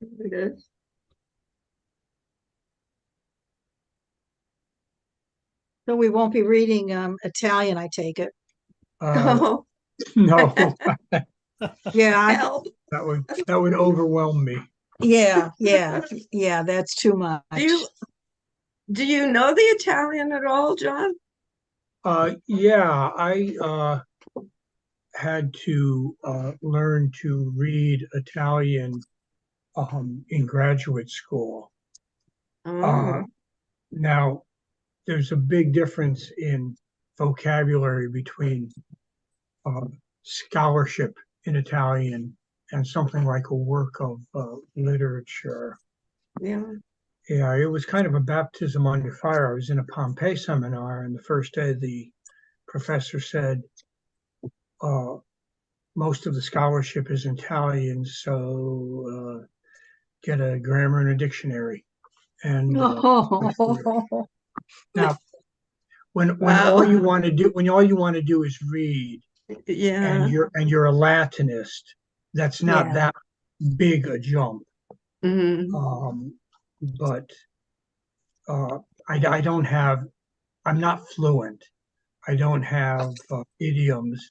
It is. So we won't be reading Italian, I take it. Uh, Oh, no, Yeah, help. that would overwhelm me. yeah, that's too much. Do you do you know the Italian at all, John? Yeah, I had to learn to read Italian in graduate school. Uh, Oh, Now, there's a big difference in vocabulary between uh, scholarship in Italian and something like a work of literature. yeah. Yeah, it was kind of a baptism under fire. I was in a Pompeii seminar, and the first day the professor said, uh, most of the scholarship is in Italian, so get a grammar and a dictionary. And Oh, now, when all you Wow. want to do when all you want to do is read, and Yeah. you're a Latinist, that's not yeah. that big a jump. Hmm. But uh, I don't have. I'm not fluent. I don't have idioms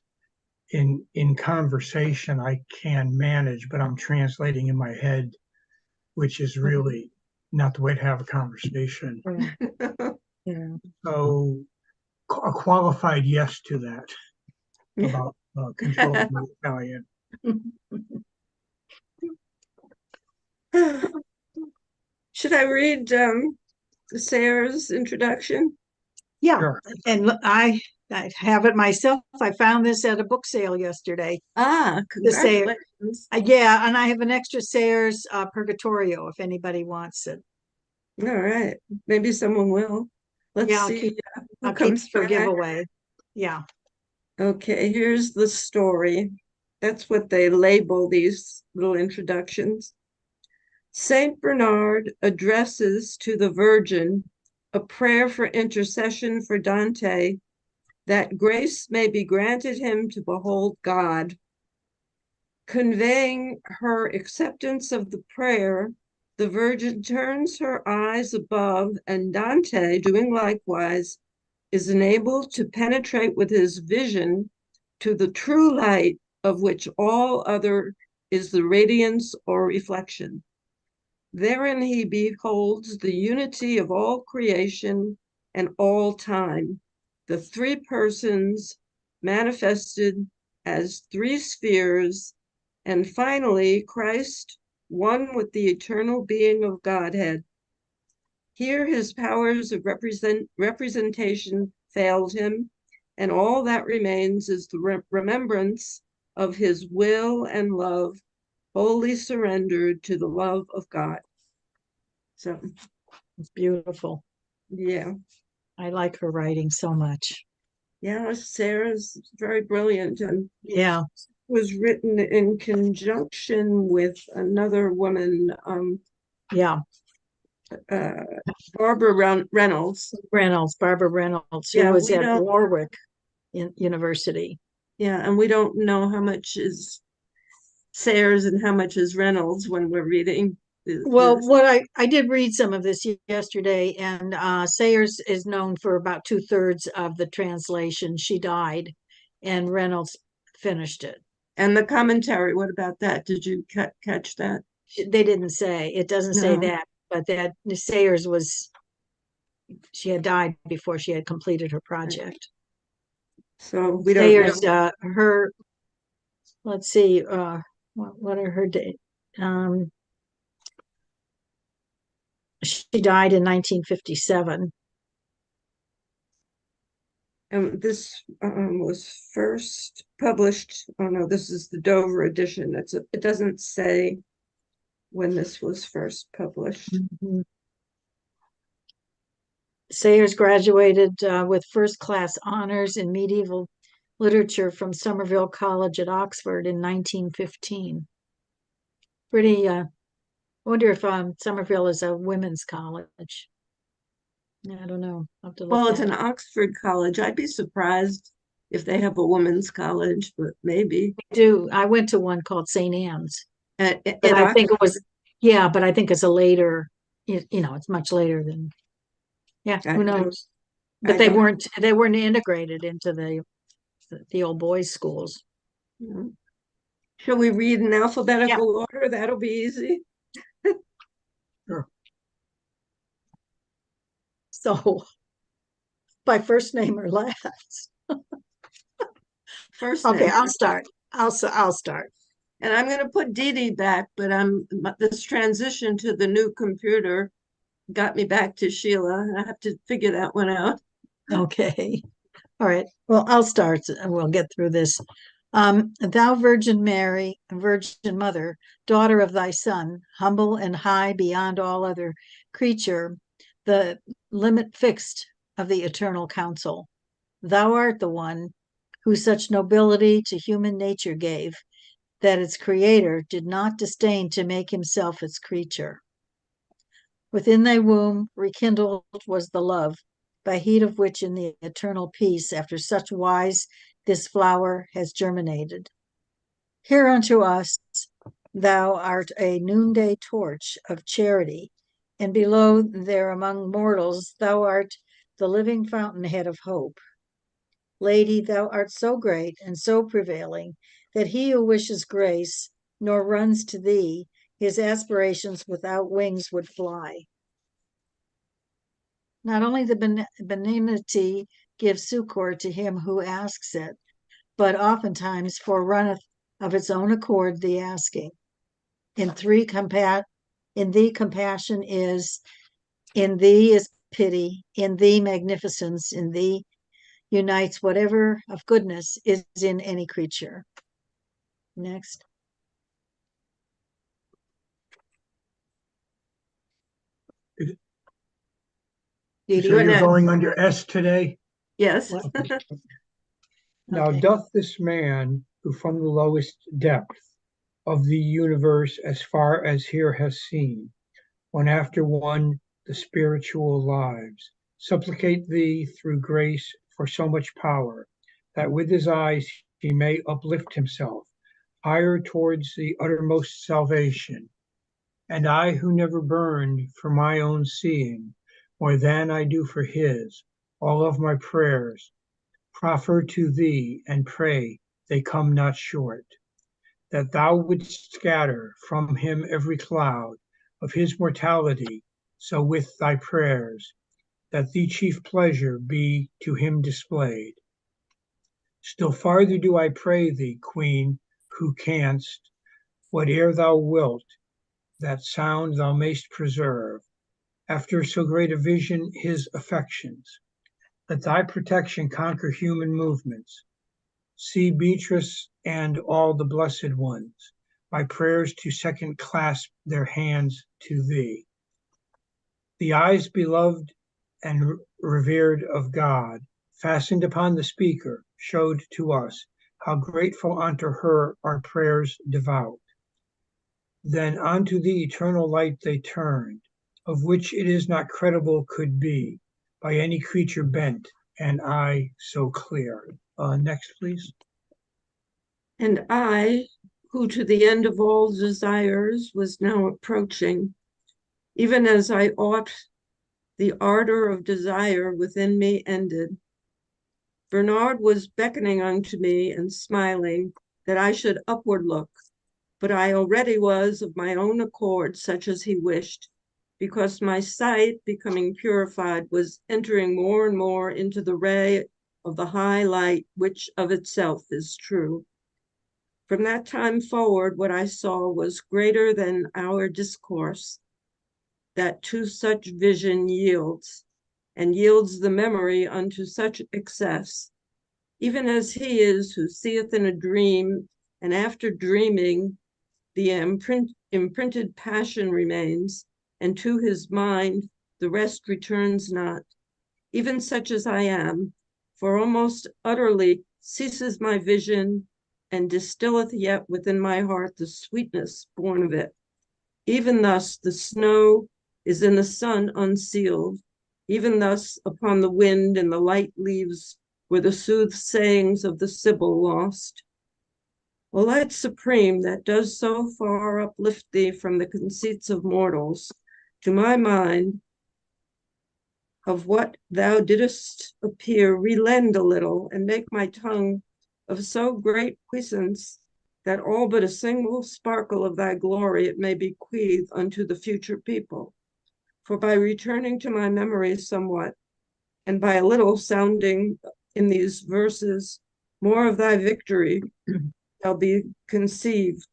in conversation. I can manage, but I'm translating in my head, which is really not the way to have a conversation. Yeah, yeah. So a qualified yes to that about controlling my Italian. Should I read Sayre's introduction? Yeah, Sure. and I have it myself. I found this at a book sale yesterday. Ah, The Sayer, congratulations. yeah, and I have an extra Sayers Purgatorio if anybody wants it. All right. Maybe someone will. Let's Yeah, see who I'll keep it comes for back. giveaway. Yeah. Okay, here's the story. That's what they label these little introductions. Saint Bernard addresses to the Virgin a prayer for intercession for Dante, that grace may be granted him to behold God. Conveying her acceptance of the prayer, the Virgin turns her eyes above, and Dante, doing likewise, is enabled to penetrate with his vision to the true light of which all other is the radiance or reflection. Therein he beholds the unity of all creation and all time, the three persons manifested as three spheres, and finally Christ, one with the eternal being of Godhead. Here his powers of representation failed him, and all that remains is the remembrance of his will and love, wholly surrendered to the love of God. So, It's beautiful. yeah, I like her writing so much. yeah, Sayre's very brilliant and Yeah. was written in conjunction with another woman, Yeah. uh, Barbara Reynolds. Barbara Reynolds, who Yeah, was we at don't. Warwick University. Yeah, and we don't know how much is Sayers and how much is Reynolds when we're reading Well, this. what I did read some of this yesterday, and Sayers is known for about two-thirds of the translation. She died, and Reynolds finished it. And the commentary, what about that? Did you catch that? They didn't say, it doesn't say No. that, but that Sayers was, she had died before she had completed her Right. project. So we don't Sayers, know. her, let's see, what are her dates? She died in 1957. This was first published. Oh no, this is the Dover edition. It doesn't say when this was first published. Mhm. Sayers graduated with first class honors in medieval literature from Somerville College at Oxford in 1915. Pretty, I wonder if Somerville is a women's college. I don't know. I'll have to look Well, it's that an up. Oxford college. I'd be surprised if they have a women's college, but maybe I do. I went to one called St. Anne's, at, but at I think it Oxford. was, Yeah, but I think it's a later, it's much later than, yeah, I who don't, knows? But I they don't weren't integrated into the old boys' schools. know. Shall we read in Yeah. alphabetical order? That'll be easy. Sure. So by first name or last. First Okay, name. I'll start. I'll start. And I'm going to put Dee Dee back, but this transition to the new computer got me back to Sheila. I have to figure that one out. Okay. All right. Well, I'll start and we'll get through this. Thou Virgin Mary, Virgin Mother, daughter of thy Son, humble and high beyond all other creature, the limit fixed of the eternal counsel. Thou art the one who such nobility to human nature gave, that its creator did not disdain to make himself its creature. Within thy womb rekindled was the love, by heat of which in the eternal peace, after such wise this flower has germinated. Here unto us thou art a noonday torch of charity, and below there among mortals thou art the living fountainhead of hope. Lady, thou art so great and so prevailing that he who wishes grace nor runs to thee, his aspirations without wings would fly. Not only the benignity gives succor to him who asks it, but oftentimes forerunneth of its own accord the asking. In in thee compassion is, in thee is pity, in thee magnificence, in thee unites whatever of goodness is in any creature. Next. Dee So Dee. You're you're next. going under S today? Yes. What? Now Okay. doth this man, who from the lowest depth of the universe as far as here has seen, one after one the spiritual lives, supplicate thee through grace for so much power, that with his eyes he may uplift himself higher towards the uttermost salvation. And I, who never burned for my own seeing more than I do for his, all of my prayers proffer to thee and pray they come not short, that thou wouldst scatter from him every cloud of his mortality, so with thy prayers, that the chief pleasure be to him displayed. Still farther do I pray thee, Queen, who canst, whate'er thou wilt, that sound thou mayst preserve, after so great a vision his affections. Let thy protection conquer human movements. See Beatrice and all the blessed ones, my prayers to second clasp their hands to thee. The eyes beloved and revered of God, fastened upon the speaker, showed to us how grateful unto her our prayers devout. Then unto the eternal light they turned, of which it is not credible could be by any creature bent, and eye so clear. Next, please. And I, who to the end of all desires was now approaching, even as I ought, the ardor of desire within me ended. Bernard was beckoning unto me and smiling that I should upward look, but I already was of my own accord such as he wished, because my sight, becoming purified, was entering more and more into the ray of the high light, which of itself is true. From that time forward, what I saw was greater than our discourse, that to such vision yields, and yields the memory unto such excess, even as he is who seeth in a dream, and after dreaming, the imprinted passion remains, and to his mind the rest returns not, even such as I am, for almost utterly ceases my vision, and distilleth yet within my heart the sweetness born of it. Even thus the snow is in the sun unsealed, even thus upon the wind and the light leaves were the soothsayings of the Sibyl lost. O light supreme that does so far uplift thee from the conceits of mortals, to my mind, of what thou didst appear, relend a little, and make my tongue of so great puissance that all but a single sparkle of thy glory it may bequeath unto the future people. For by returning to my memory somewhat, and by a little sounding in these verses more of thy victory shall be conceived.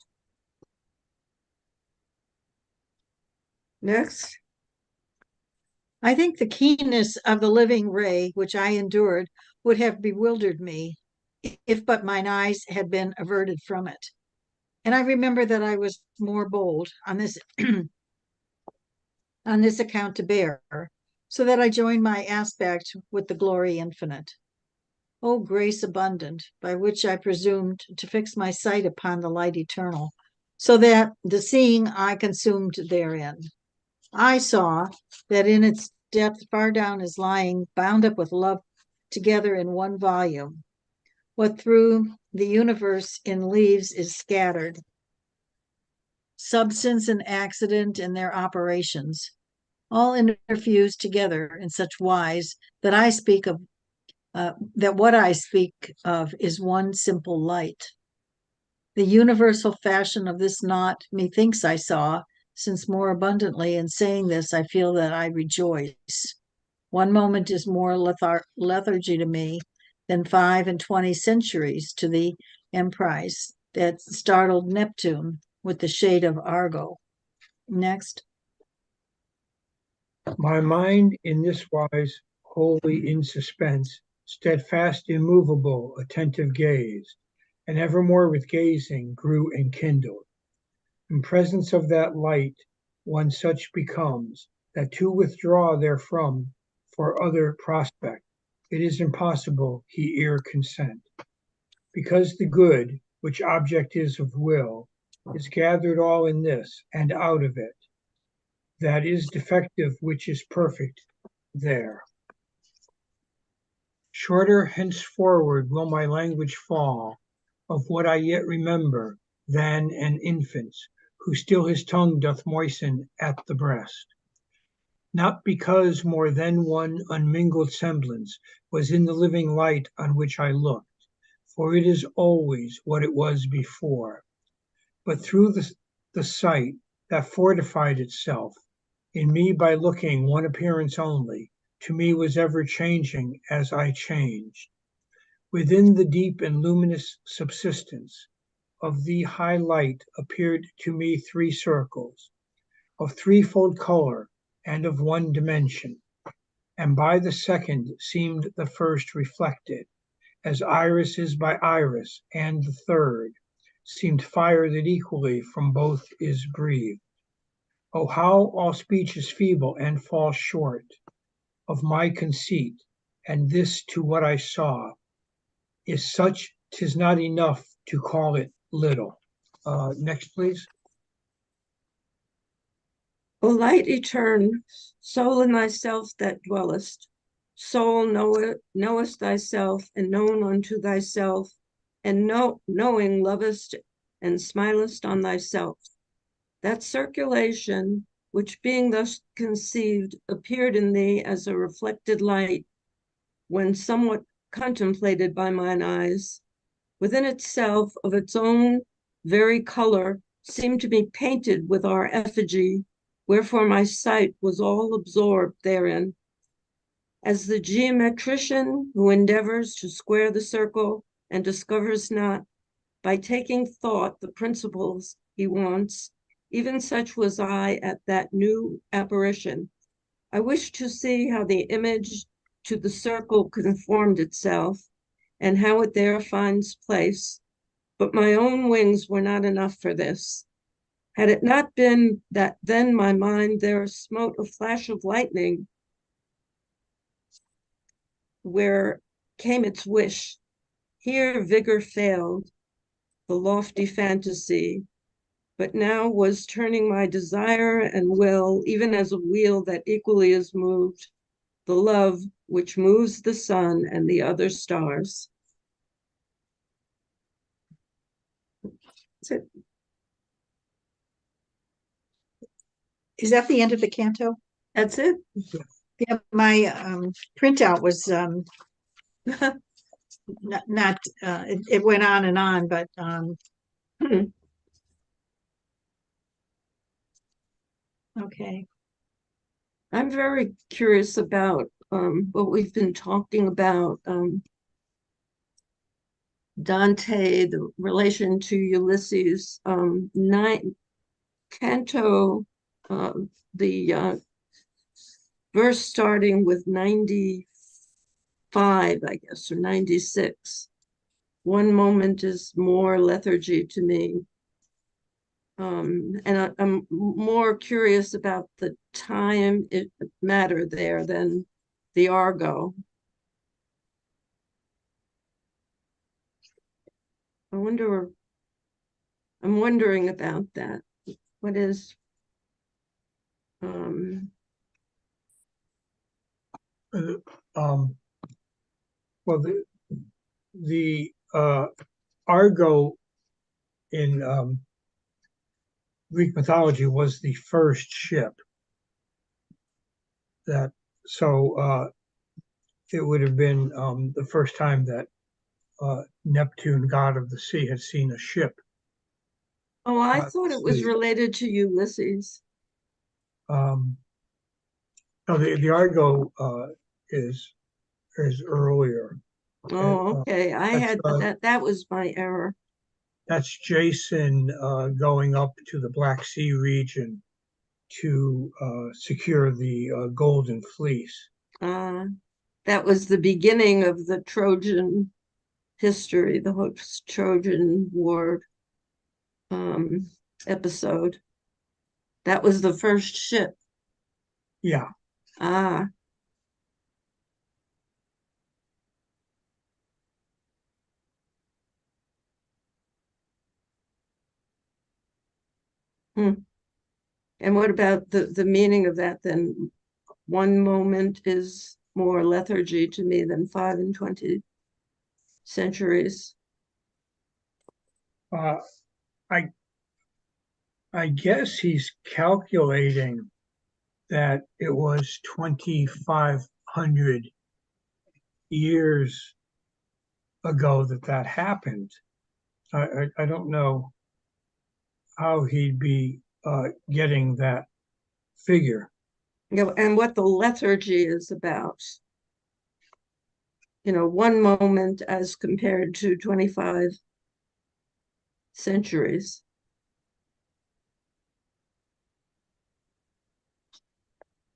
Next. I think the keenness of the living ray which I endured would have bewildered me if but mine eyes had been averted from it. And I remember that I was more bold on this on this account to bear, so that I joined my aspect with the glory infinite. O grace abundant, by which I presumed to fix my sight upon the light eternal, so that the seeing I consumed therein. I saw that in its depth far down is lying, bound up with love together in one volume, what through the universe in leaves is scattered, substance and accident in their operations, all interfused together in such wise that what I speak of is one simple light. The universal fashion of this knot methinks I saw, since more abundantly in saying this I feel that I rejoice. One moment is more lethargy to me than 25 centuries to the emprise that startled Neptune with the shade of Argo. Next. My mind in this wise, wholly in suspense, steadfast, immovable, attentive gazed, and evermore with gazing grew enkindled. In presence of that light, one such becomes, that to withdraw therefrom for other prospect, it is impossible he ere consent. Because the good, which object is of will, is gathered all in this, and out of it, that is defective which is perfect there. Shorter henceforward will my language fall of what I yet remember than an infant's, who still his tongue doth moisten at the breast. Not because more than one unmingled semblance was in the living light on which I looked, for it is always what it was before, but through the sight that fortified itself in me by looking one appearance only, to me was ever changing as I changed. Within the deep and luminous subsistence of the high light appeared to me three circles, of threefold color and of one dimension, and by the second seemed the first reflected, as iris is by iris, and the third seemed fire that equally from both is breathed. Oh, how all speech is feeble and falls short of my conceit, and this to what I saw is such 'tis not enough to call it little. Next, please. O light eternal, soul in thyself that dwellest, soul knowest thyself, and known unto thyself, and knowing lovest and smilest on thyself. That circulation, which being thus conceived, appeared in thee as a reflected light, when somewhat contemplated by mine eyes, within itself of its own very color, seemed to be painted with our effigy, wherefore my sight was all absorbed therein. As the geometrician who endeavors to square the circle and discovers not, by taking thought, the principles he wants, even such was I at that new apparition. I wished to see how the image to the circle conformed itself, and how it there finds place, but my own wings were not enough for this. Had it not been that then my mind there smote a flash of lightning, where came its wish, here vigor failed, the lofty fantasy, but now was turning my desire and will, even as a wheel that equally is moved, the love which moves the sun and the other stars. it. Is that the end of the canto? That's it. Yeah, my printout was not it went on, but okay. I'm very curious about what we've been talking about, Dante, the relation to Ulysses, canto, the verse starting with 95, I guess, or 96. One moment is more lethargy to me. And I'm more curious about the time it matter there than the Argo. I'm wondering about that. What is Uh, Um, well, the Argo in Greek mythology was the first ship that, so it would have been the first time that Neptune, god of the sea, had seen a ship. Oh, I thought it was related to Ulysses. Um, no, the Argo is earlier. Oh, okay. I had that was my error. That's Jason going up to the Black Sea region to secure the Golden Fleece. That was the beginning of the Trojan history, the whole Trojan War um, episode. That was the first ship. Yeah. Ah, hmm. And what about the meaning of that then? One moment is more lethargy to me than 5 and 20 centuries. Uh, I I guess he's calculating that it was 2,500 years ago that happened. I don't know how he'd be getting that figure. And what the lethargy is about. One moment as compared to 25 centuries.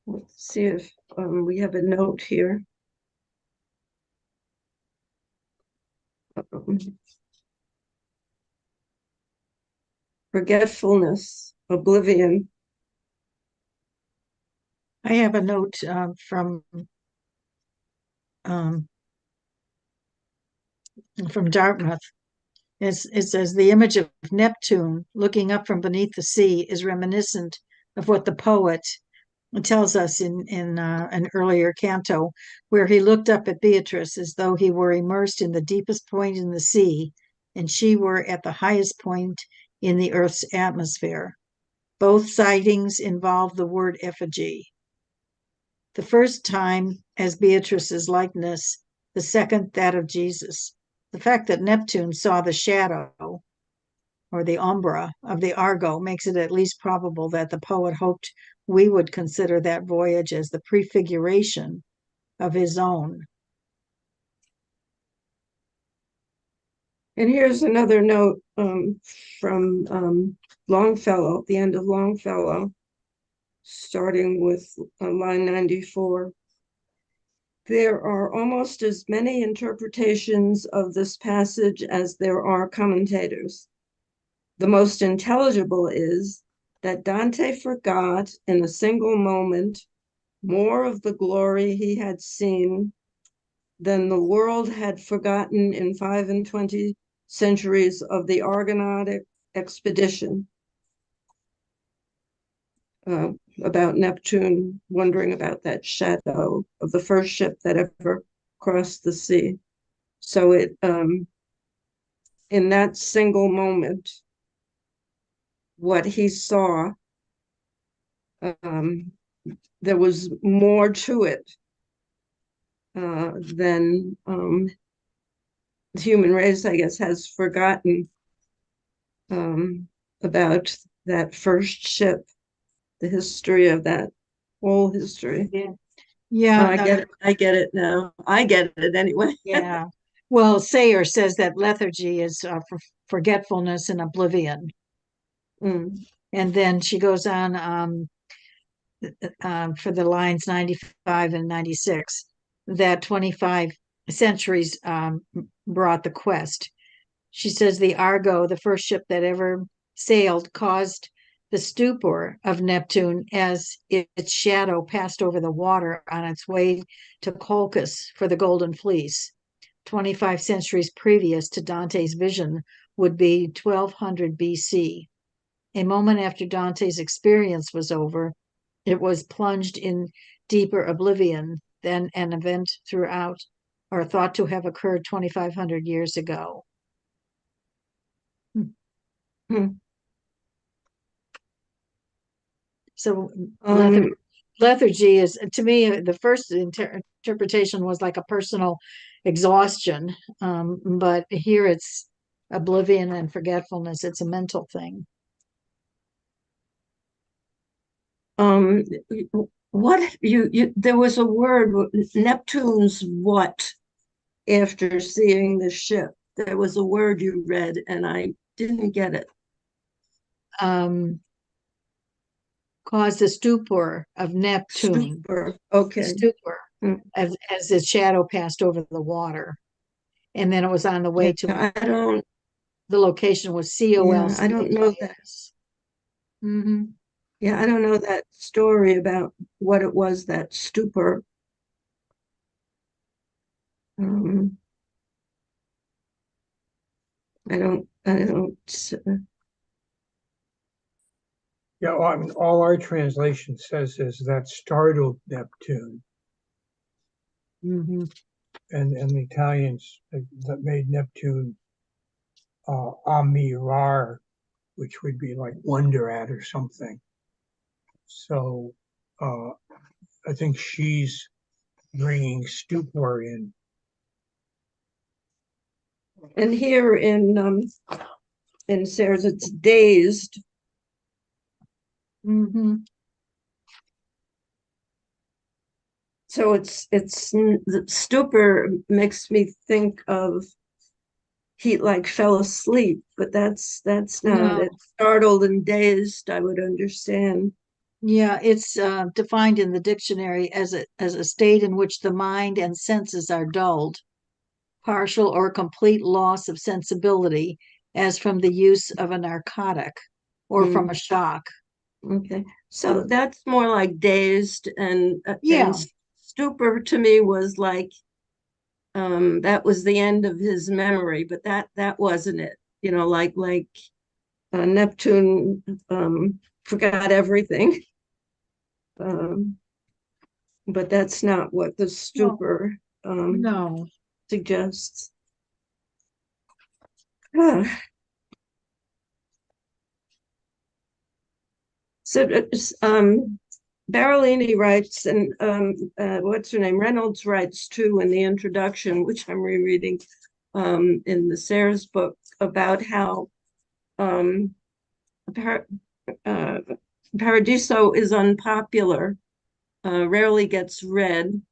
Let's see if we have a note here. Forgetfulness, oblivion. I have a note um, from Dartmouth. It says the image of Neptune looking up from beneath the sea is reminiscent of what the poet tells us in an earlier canto, where he looked up at Beatrice as though he were immersed in the deepest point in the sea, and she were at the highest point in the earth's atmosphere. Both sightings involve the word effigy. The first time as Beatrice's likeness, the second that of Jesus. The fact that Neptune saw the shadow or the umbra of the Argo makes it at least probable that the poet hoped we would consider that voyage as the prefiguration of his own. And here's another note from Longfellow, the end of Longfellow, starting with line 94. There are almost as many interpretations of this passage as there are commentators. The most intelligible is that Dante forgot in a single moment more of the glory he had seen than the world had forgotten in 5 and 20 centuries of the Argonautic expedition. About Neptune, wondering about that shadow of the first ship that ever crossed the sea. So in that single moment, what he saw. Um, there was more to it than the human race, I guess, has forgotten um, about that first ship, the history of that whole history. Yeah. I Yeah. get it. I get it now. I get it anyway. Yeah. Well, Sayer says that lethargy is for forgetfulness and oblivion. Mm. And then she goes on for the lines 95 and 96 that 25 centuries brought the quest. She says the Argo, the first ship that ever sailed, caused the stupor of Neptune as its shadow passed over the water on its way to Colchis for the Golden Fleece. 25 centuries previous to Dante's vision would be 1200 BC. A moment after Dante's experience was over, it was plunged in deeper oblivion than an event throughout or thought to have occurred 2,500 years ago. Mm. So Um, lethargy is, to me, the first interpretation was like a personal exhaustion, but here it's oblivion and forgetfulness. It's a mental thing. um, what you there was a word, Neptune's what, after seeing the ship. There was a word you read and I didn't get it. Um, caused the stupor of Neptune, Stupor. the Okay. stupor, Mm. as its shadow passed over the water. And then it was on the way Yeah, to I don't, the location was yeah, I don't know that. COLCAS. Mm-hmm. Yeah, I don't know that story about what it was, that stupor. Um, I don't, Yeah, well, I mean, all our translation says is that startled Neptune, Mm-hmm. and the Italians that made Neptune ammirar, which would be like wonder at or something. So uh, I think she's bringing stupor in. and here in Sarah's, it's dazed. Mm-hmm. So it's the stupor makes me think of he like fell asleep, but that's not No, it. Startled and dazed, I would understand. yeah, it's defined in the dictionary as a state in which the mind and senses are dulled, partial or complete loss of sensibility, as from the use of a narcotic or from a Mm, shock. okay, so Um, that's more like dazed, and yeah, stupor to me was like that was the end of his memory, but that wasn't it. You know, like Neptune forgot everything. Um, but that's not what the no, stupor no. suggests. Ah, so Barolini writes, and what's her name? Reynolds writes too in the introduction, which I'm rereading in the Sayers book, about how um, Par- uh, Paradiso is unpopular, rarely gets read.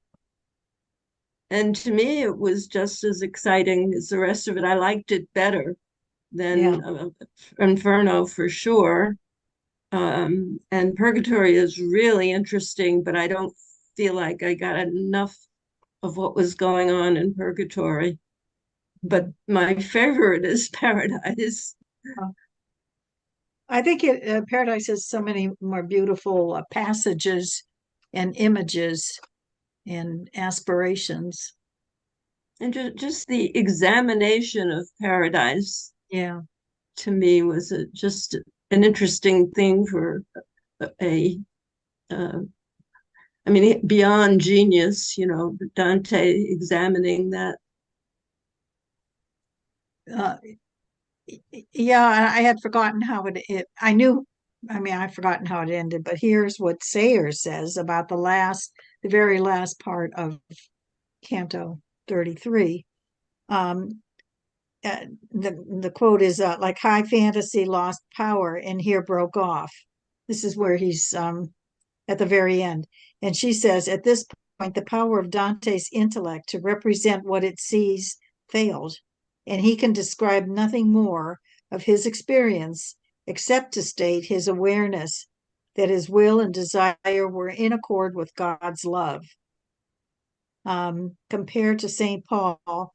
And to me, it was just as exciting as the rest of it. I liked it better Yeah. than Inferno for sure. And Purgatory is really interesting, but I don't feel like I got enough of what was going on in Purgatory. But my favorite is Paradise. I think Paradise has so many more beautiful passages and images and aspirations. And just the examination of Paradise Yeah. to me was just an interesting thing for a uh, I mean, beyond genius, Dante examining that. Uh, Yeah, I had forgotten how I knew, I mean, I've forgotten how it ended, but here's what Sayers says about the very last part of Canto 33. Um, the quote is like high fantasy lost power and here broke off. This is where he's at the very end. And she says, at this point, the power of Dante's intellect to represent what it sees failed, and he can describe nothing more of his experience except to state his awareness that his will and desire were in accord with God's love. Compared to St. Paul,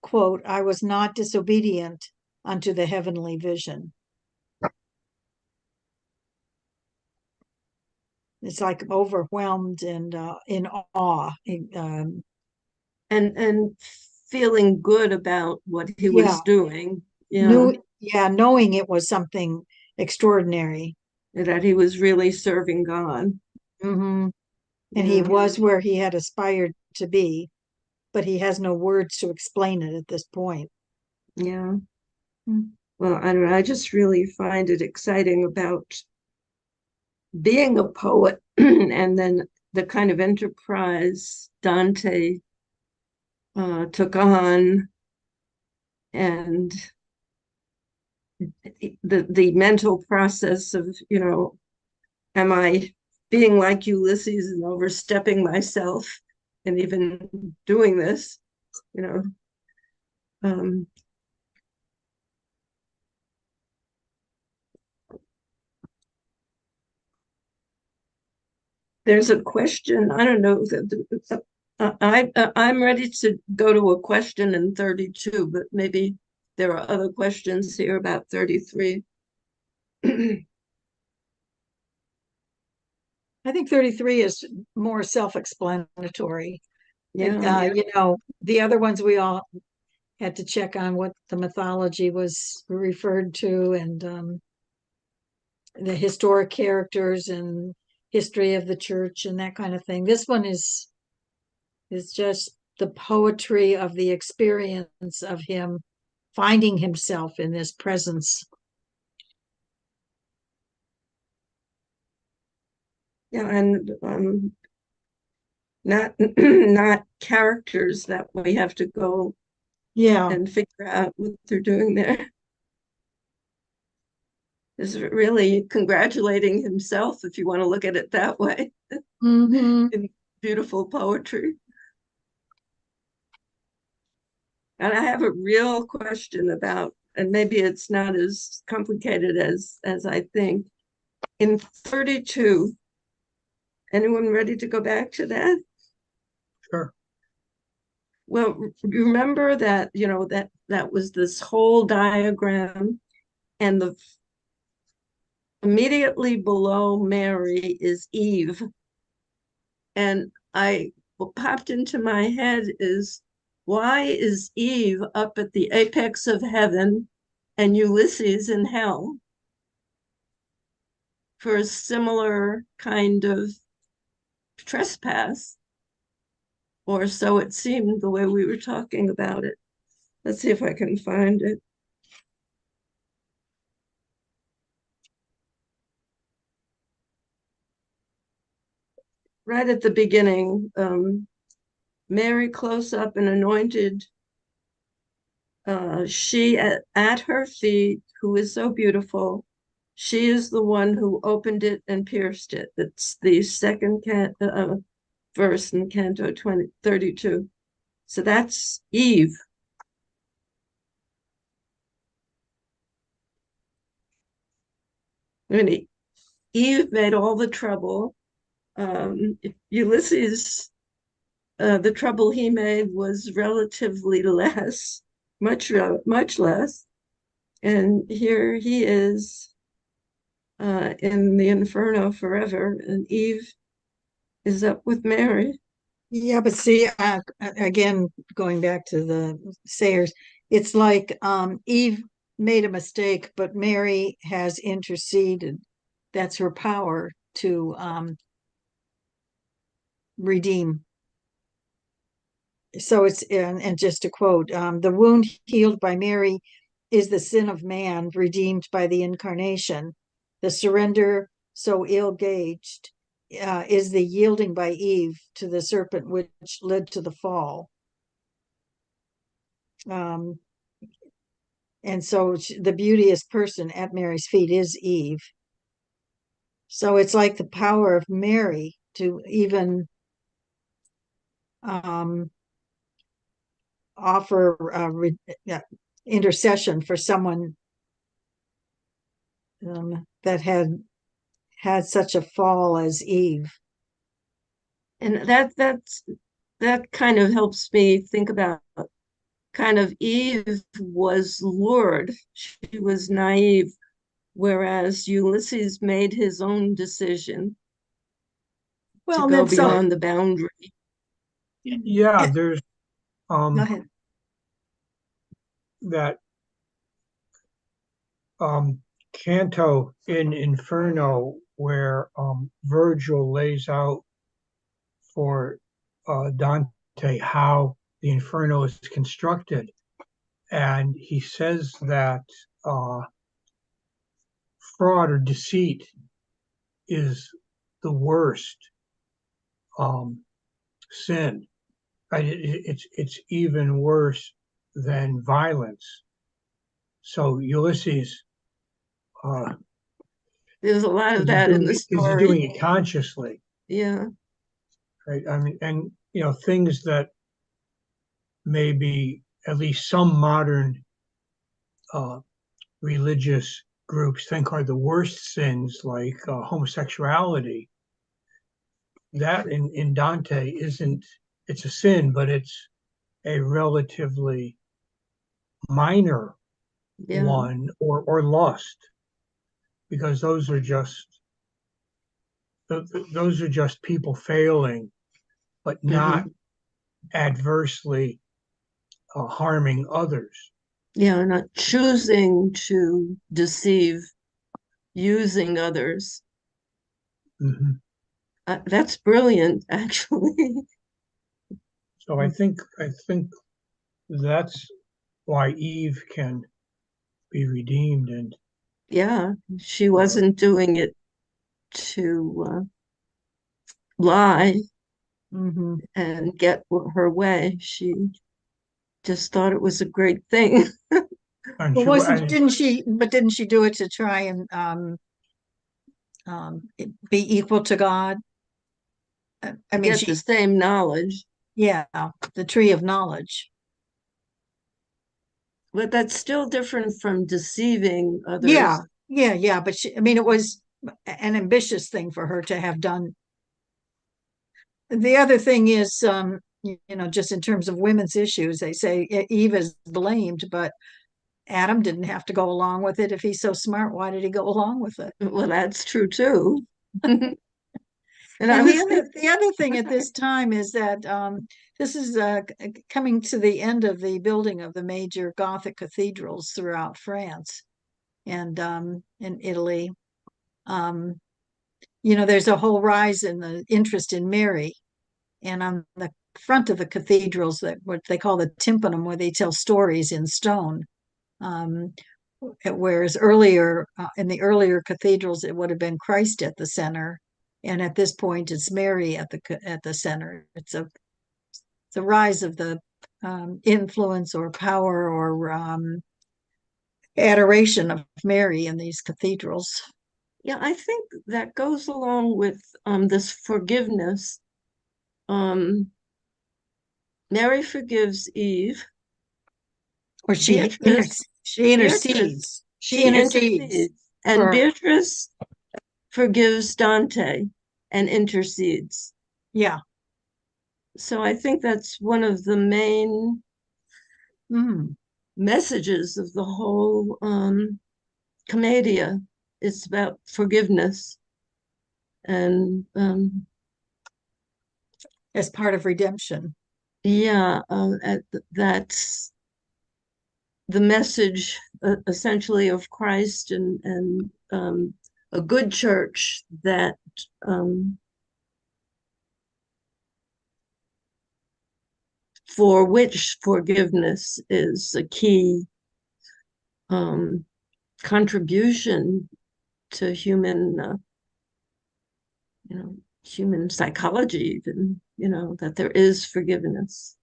quote, I was not disobedient unto the heavenly vision. It's like overwhelmed and in awe. And feeling good about what he Yeah, was doing. Yeah, knowing it was something extraordinary. that he was really serving God. Hmm. And he Yeah, was where he had aspired to be, but he has no words to explain it at this point. yeah. Mm. Well, I don't know. I just really find it exciting about being a poet and then the kind of enterprise Dante took on, and the mental process of, am I being like Ulysses and overstepping myself and even doing this, you know? Um, there's a question. I don't know. I'm ready to go to a question in 32, but maybe there are other questions here about 33. I think 33 is more self-explanatory. Yeah, The other ones we all had to check on what the mythology was referred to and the historic characters and history of the church and that kind of thing. This one is just the poetry of the experience of him finding himself in this presence. yeah, and not not characters that we have to go Yeah. and figure out what they're doing there. Is really congratulating himself, if you want to look at it that way, Hmm. in beautiful poetry. And I have a real question about, and maybe it's not as complicated as I think. In 32, anyone ready to go back to that? Sure. Well, you remember that, that was this whole diagram, and the immediately below Mary is Eve. And what popped into my head is, why is Eve up at the apex of heaven and Ulysses in hell for a similar kind of trespass? Or so it seemed the way we were talking about it. Let's see if I can find it. Right at the beginning, Mary close up and anointed, she at her feet, who is so beautiful. She is the one who opened it and pierced it. That's the second verse in Canto 32. So that's Eve. I mean, Eve made all the trouble. Ulysses, the trouble he made was relatively less, much less. And here he is in the inferno forever, and Eve is up with Mary. Yeah, but see, again, going back to the Sayers, it's like Eve made a mistake, but Mary has interceded. That's her power to redeem. So and just to quote, the wound healed by Mary is the sin of man redeemed by the incarnation. The surrender so ill-gauged is the yielding by Eve to the serpent, which led to the fall. And so the beauteous person at Mary's feet is Eve. So it's like the power of Mary to even offer intercession for someone that had such a fall as Eve. And that kind of helps me think about kind of Eve was lured. She was naive, whereas Ulysses made his own decision to go beyond the boundary. Yeah, there's Go ahead. that canto in Inferno where Virgil lays out for Dante how the Inferno is constructed. And he says that fraud or deceit is the worst sin. It's even worse than violence. So Ulysses, there's a lot of that in the story. Is doing it consciously. Yeah. Right. I mean, and things that maybe at least some modern religious groups think are the worst sins, like homosexuality. That in Dante isn't. It's a sin, but it's a relatively minor one, or lust, because those are just people failing, but not adversely harming others. Yeah, not choosing to deceive, using others. That's brilliant, actually. So I think that's why Eve can be redeemed, and yeah, she wasn't doing it to lie and get her way. She just thought it was a great thing. Didn't she do it to try and be equal to God? I mean, get the same knowledge. Yeah, the tree of knowledge. But that's still different from deceiving others. Yeah. But it was an ambitious thing for her to have done. The other thing is, just in terms of women's issues, they say Eve is blamed, but Adam didn't have to go along with it. If he's so smart, why did he go along with it? Well, that's true too. And the other thing at this time is that this is coming to the end of the building of the major Gothic cathedrals throughout France and in Italy. There's a whole rise in the interest in Mary. And on the front of the cathedrals, that what they call the tympanum, where they tell stories in stone. Whereas earlier, in the earlier cathedrals, it would have been Christ at the center. And at this point, it's Mary at the center. It's the rise of the influence or power or adoration of Mary in these cathedrals. Yeah, I think that goes along with this forgiveness. Mary forgives Eve. Or she intercedes. She intercedes. And Beatrice forgives Dante and intercedes. Yeah. So I think that's one of the main messages of the whole Commedia. It's about forgiveness and as part of redemption. Yeah, that's the message essentially of Christ and a good church that for which forgiveness is a key um, contribution to human, human psychology, even, that there is forgiveness.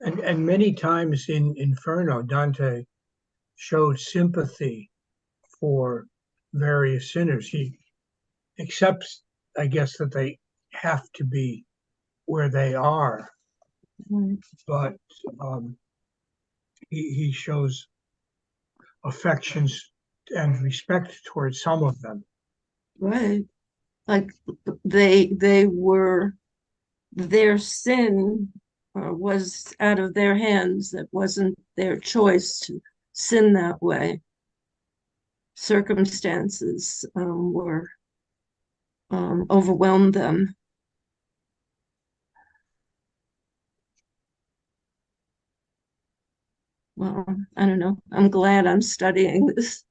And many times in Inferno, Dante showed sympathy for various sinners. He accepts, I guess, that they have to be where they are, but um, he shows affections and respect towards some of them. Right. Like they were, their sin was out of their hands. It wasn't their choice to sin that way. Circumstances were overwhelmed them. Well, I don't know. I'm glad I'm studying this.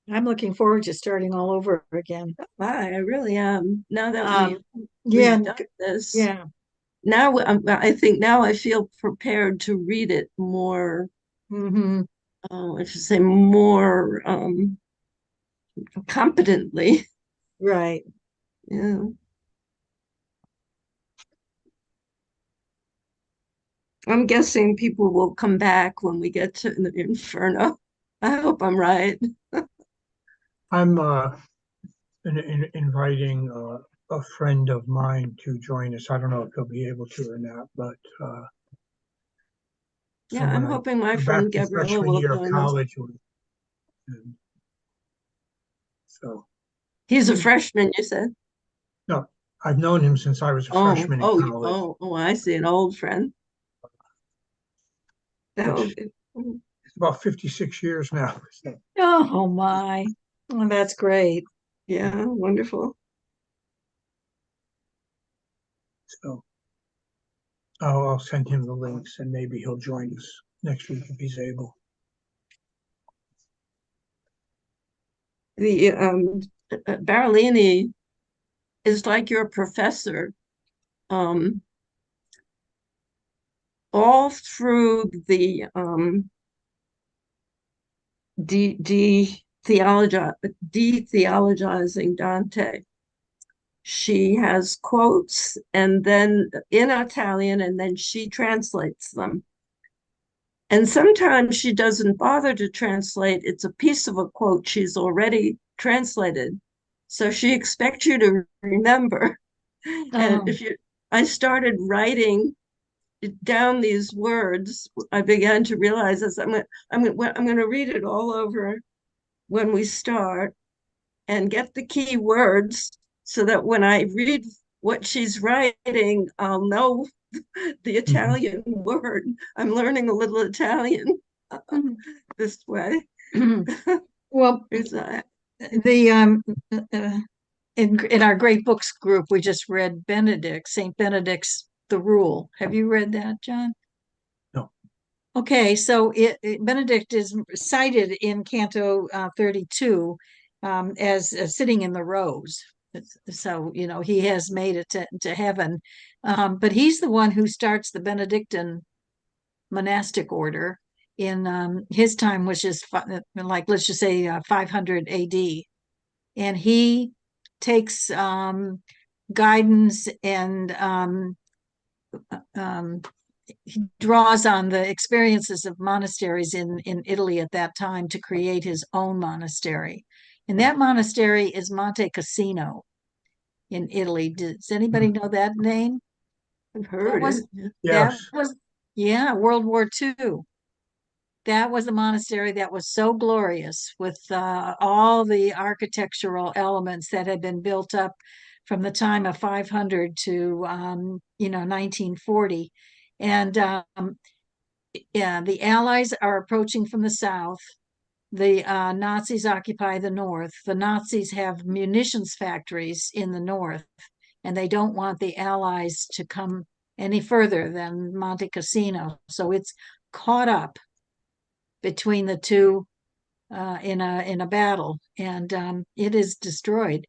I'm looking forward to starting all over again. I really am. Now that Yeah, we've done this, yeah. now I think now I feel prepared to read it more. Hmm. I should say more competently. Right. Yeah. I'm guessing people will come back when we get to the Inferno. I hope I'm right. I'm inviting a friend of mine to join us. I don't know if he'll be able to or not, but Yeah, I'm someone I hoping my went back friend to Gabriella freshman will year of join us. college with. And so, He's a he's, freshman, you said? no, I've known him since I was a Oh, freshman in oh, college, I see, an old friend. That which would be, is about 56 years now. So, Oh my. Oh, that's great. yeah, wonderful. so I'll send him the links and maybe he'll join us next week if he's able. The Barolini is like your professor. Um, all through the de de de-theologizing Dante. She has quotes and then in Italian, and then she translates them. And sometimes she doesn't bother to translate. It's a piece of a quote she's already translated. So she expects you to remember. And Oh. I started writing down these words, I began to realize as I'm going to read it all over when we start and get the key words so that when I read what she's writing, I'll know the Mhm. Italian word. I'm learning a little Italian this way. Well, Is that the uh, in our great books group, we just read Saint Benedict's The Rule. Have you read that, John? No. Okay, so Benedict is cited in Canto 32 as sitting in the rose. So, he has made it to heaven. But he's the one who starts the Benedictine monastic order in his time, which is like, let's just say 500 AD. And he takes guidance and um, he draws on the experiences of monasteries in Italy at that time to create his own monastery. And that monastery is Monte Cassino in Italy. Does anybody know that name? I've That heard it. was Yeah. that Yes. was yeah, World War II. That was a monastery that was so glorious with all the architectural elements that had been built up from the time of 500 to 1940. And yeah, the Allies are approaching from the south. The Nazis occupy the north. The Nazis have munitions factories in the north, and they don't want the Allies to come any further than Monte Cassino. So it's caught up between the two in a battle, and it is destroyed.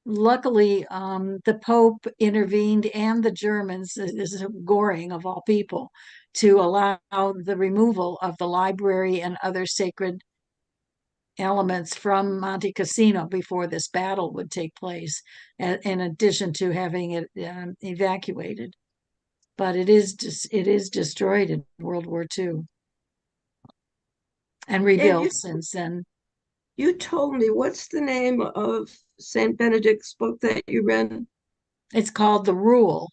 Luckily, the Pope intervened, and the Germans, this is Goring of all people, to allow the removal of the library and other sacred elements from Monte Cassino before this battle would take place, in addition to having it evacuated. But it is destroyed in World War II and And rebuilt since then. you told me, what's the name of Saint Benedict's book that you read? It's called The Rule,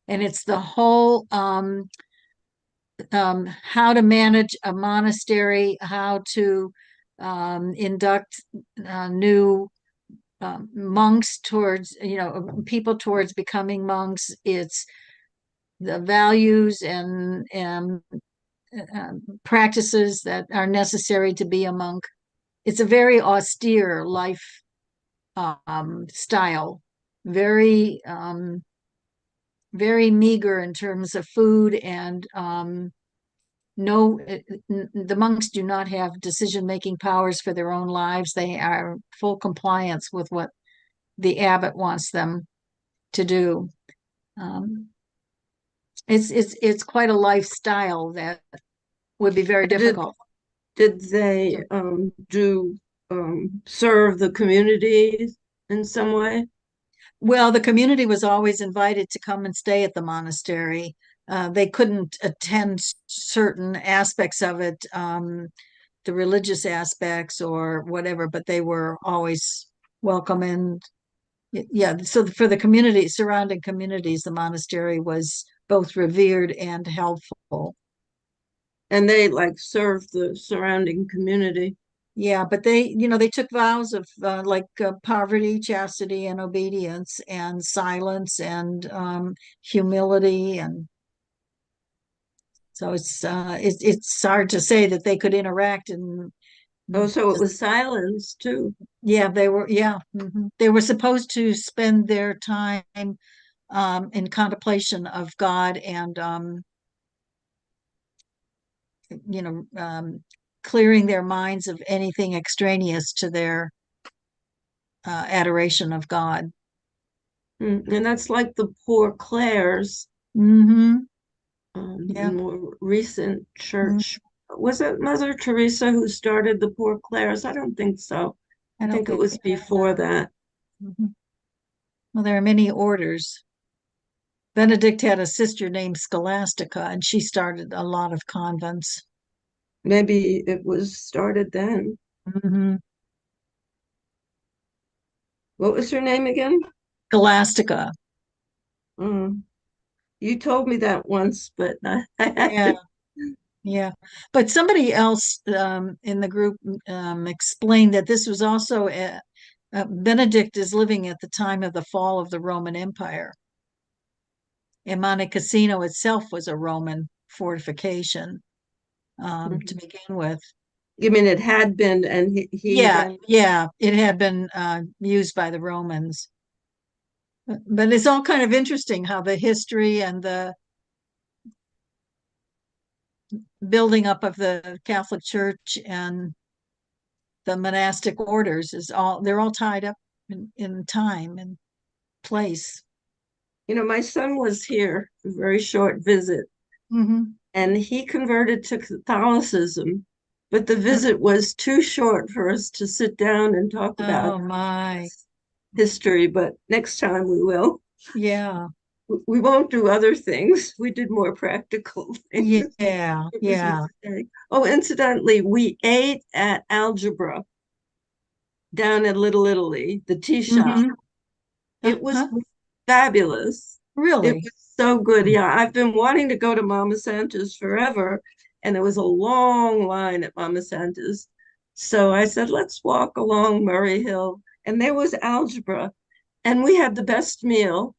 and it's the whole how to manage a monastery, how to induct new monks towards, people towards becoming monks. It's the values and practices that are necessary to be a monk. It's a very austere life style, very very meager in terms of food, and no, the monks do not have decision-making powers for their own lives. They are full compliance with what the abbot wants them to do. Um, it's quite a lifestyle that would be very Did difficult. did they do serve the community in some way? Well, the community was always invited to come and stay at the monastery. They couldn't attend certain aspects of it, the religious aspects or whatever, but they were always welcome. And yeah, so for the community, surrounding communities, the monastery was both revered and helpful. And they like served the surrounding community. Yeah, but they took vows of poverty, chastity, and obedience, and silence, and humility, and so it's hard to say that they could interact. And Oh, so it was silence too. yeah, they were supposed to spend their time in contemplation of God, and you know clearing their minds of anything extraneous to their adoration of God. And that's like the Poor Clares Hmm. Yeah. in more recent Mm, church. Was it Mother Teresa who started the Poor Clares? I don't think so. I I don't think it think. was before that. Mhm. Well, there are many orders. Benedict had a sister named Scholastica, and she started a lot of convents. Maybe it was started then. Hmm. What was her name again? Scholastica. Um, you told me that once, but I have Yeah, to. yeah. But somebody else in the group explained that this was also Benedict is living at the time of the fall of the Roman Empire. And Monte Cassino itself was a Roman fortification to begin with. You mean it had been, and he Yeah, then. yeah, it had been used by the Romans. But it's all kind of interesting how the history and the building up of the Catholic Church and the monastic orders they're all tied up in time and place. My son was here, a very short visit, Hmm. and he converted to Catholicism, but the visit was too short for us to sit down and talk about Oh my. history, but next time we will. Yeah. We won't do other things. We did more practical things. Yeah. It was a Yeah. mistake. Oh, incidentally, we ate at Algebra down in Little Italy, the tea shop. Hmm. It was Uh-huh. fabulous. It Really? was so good. Yeah, I've been wanting to go to Mama Santa's forever, and there was a long line at Mama Santa's. So I said, let's walk along Murray Hill. And there was Algebra, and we had the best meal.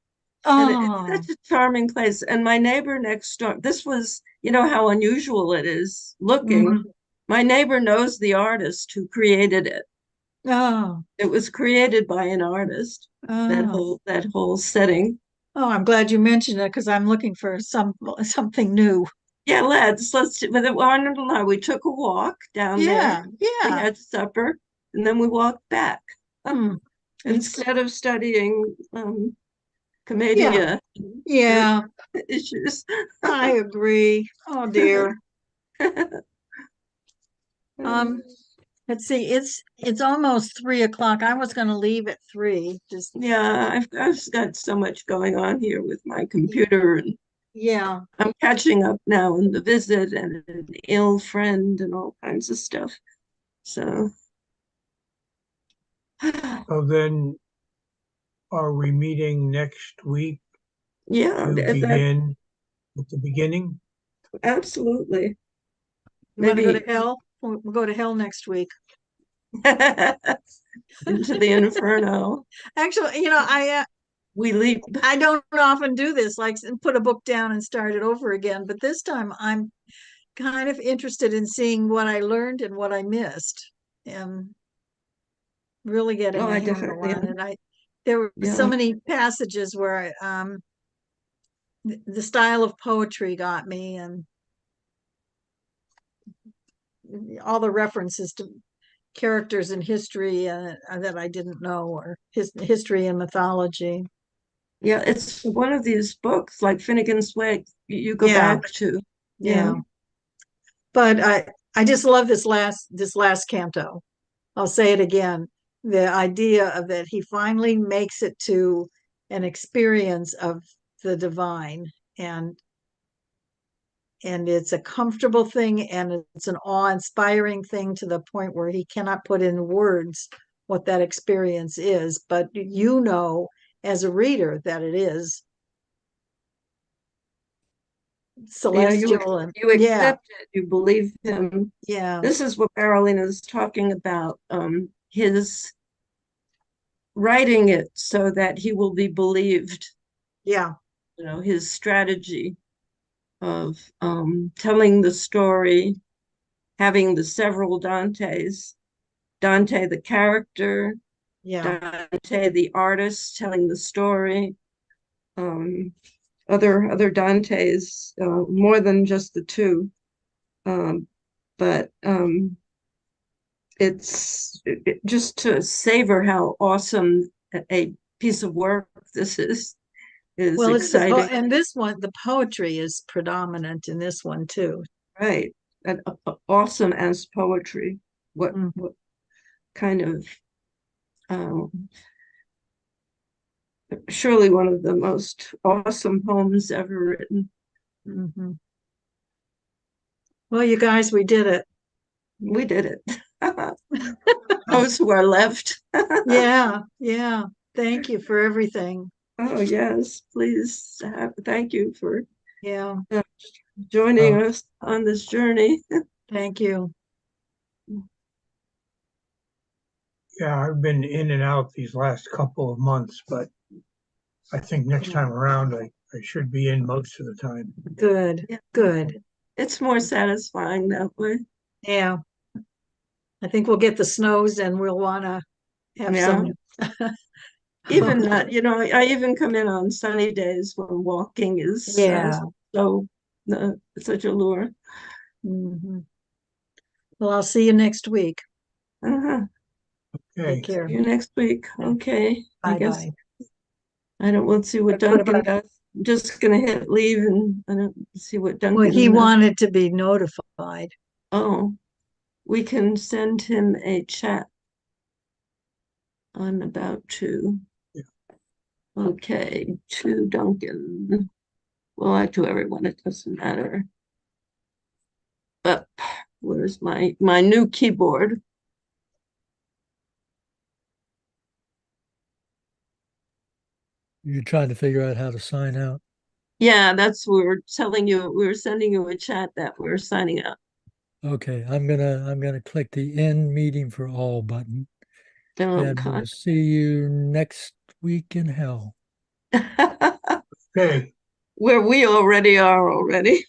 And it's Oh. such a charming place. And my neighbor next door, this was, how unusual it is looking. Hmm. My neighbor knows the artist who created it. Oh. It was created by an artist, that Oh. whole setting. Oh, I'm glad you mentioned it because I'm looking for something new. Yeah, let's but Arnold and I, we took a walk down there. Yeah, We yeah. had supper and then we walked back Hmm. It's instead of studying yeah, commedia yeah. issues. I agree. Oh dear. Um, let's see. It's almost 3 o'clock. I was going to leave at 3. Just Yeah, I've just got so much going on here with my computer, and yeah. I'm catching up now on the visit and an ill friend and all kinds of stuff. So, So then are we meeting next week yeah, to that begin at the beginning? absolutely. You want to go to Maybe hell? We'll go to hell next week. into the inferno. Actually, We leap. I don't often do this, like put a book down and start it over again. But this time, I'm kind of interested in seeing what I learned and what I missed, and really Oh, getting a I handle definitely on am. it. There were so Yeah. many passages where the style of poetry got me, and all the references to characters in history that I didn't know, or his history and mythology. Yeah, it's one of these books like Finnegan's Wake you go Yeah, back to. Yeah. yeah. But I just love this last canto. I'll say it again. The idea of that he finally makes it to an experience of the divine, and it's a comfortable thing, and it's an awe-inspiring thing to the point where he cannot put in words what that experience is, but as a reader that it is Yeah, celestial. And you yeah, accept it, you believe him. yeah, This is what Carolina is talking about. His writing it so that he will be believed, yeah, his strategy of telling the story, having the several Dantes, Dante the character, yeah, Dante the artist telling the story, um, other Dantes, more than just the two. But it's just to savor how awesome a piece of work this is well, it's exciting, and this one, the poetry is predominant in this one too. right? And awesome as poetry. Mm, What kind of um, surely one of the most awesome poems ever written. mhm. Well, you guys, we did it. We did it. Those who are left. Yeah, yeah. Thank you for everything. Oh yes, please. Thank you for Yeah, uh, joining Uh, us on this journey. thank you. yeah, I've been in and out these last couple of months, but I think next time around I should be in most of the time. Good, Yeah, good. it's more satisfying that way. Yeah, I think we'll get the snows and we'll want to have Yeah, some. even that, I even come in on sunny days when walking is Yeah. so such a lure. Mhm. Well, I'll see you next week. Uh-huh. Take Okay, See care. you next week. Okay. I Bye guess bye. I don't want to see what What Duncan about? does. I'm just gonna hit leave and I don't see what Well, he Duncan. wanted to be notified. Oh, we can send him a chat on about to. Okay, to Duncan. Well, to everyone, it doesn't matter. But where's my new keyboard? You're trying to figure out how to sign out. Yeah, that's we were telling you. We were sending you a chat that we're signing up. Okay, I'm gonna click the end meeting for all button, Oh and we'll God. see you next week in hell. okay. Where we already are already.